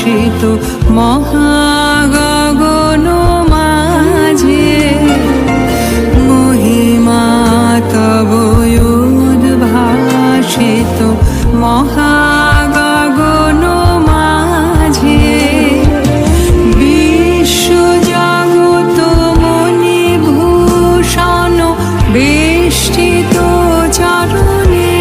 ভাসিত মহাগগন মাঝে মহিমা তব উদ্ভাসিত মহাগগন মাঝে বিশ্বজগৎ মণিভূষণ বেষ্টিত চরণে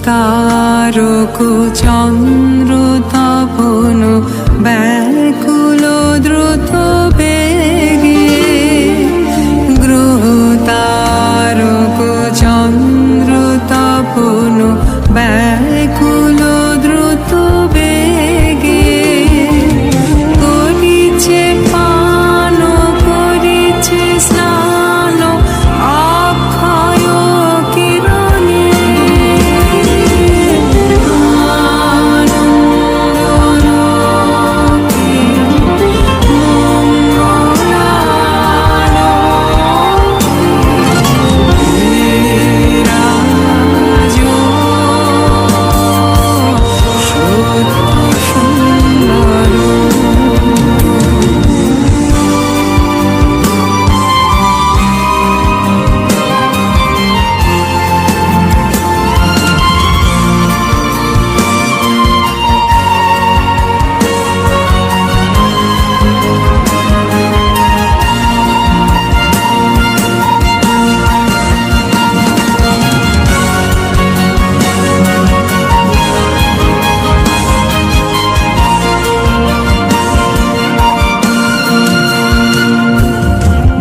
তারক চন্দ্র তপন ব্যাকুল দ্রুত বেগে গ্রহ তারক চন্দ্র তপন ব্যাকুল দ্রুত বেগে করিছে পান করিছে স্নান অক্ষয় কিরণে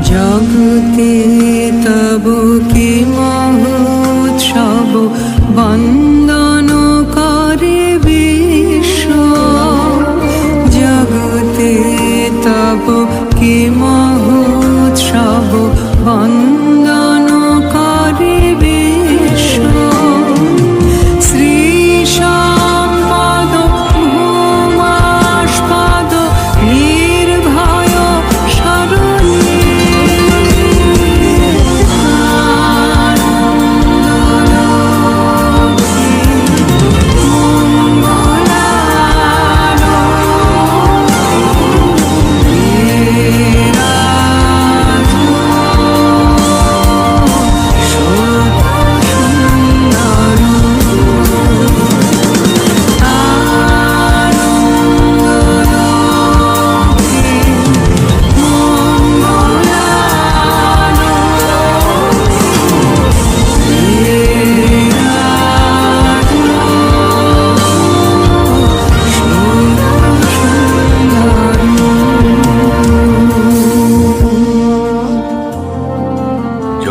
জগতে তব কি মহোৎসব বন্দন করে বিশ্ব জগতে তব কি মহোৎসব বন্দন করে বিশ্ব শ্রী সম্পদ ভূমাস্পদ নির্ভয় শরণে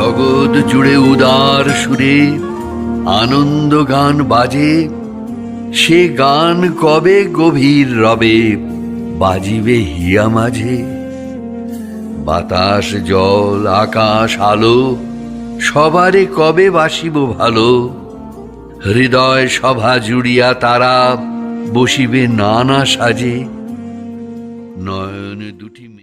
জগৎ জুড়ে উদার সুরে আনন্দ গান বাজে সে গান কবে গভীর রবে বাজিবে হিয়া মাঝে বাতাস জল আকাশ আলো সবারে কবে বাসিব ভালো হৃদয় সভা জুড়িয়া তারা বসিবে নানা সাজে নয়ন দুটি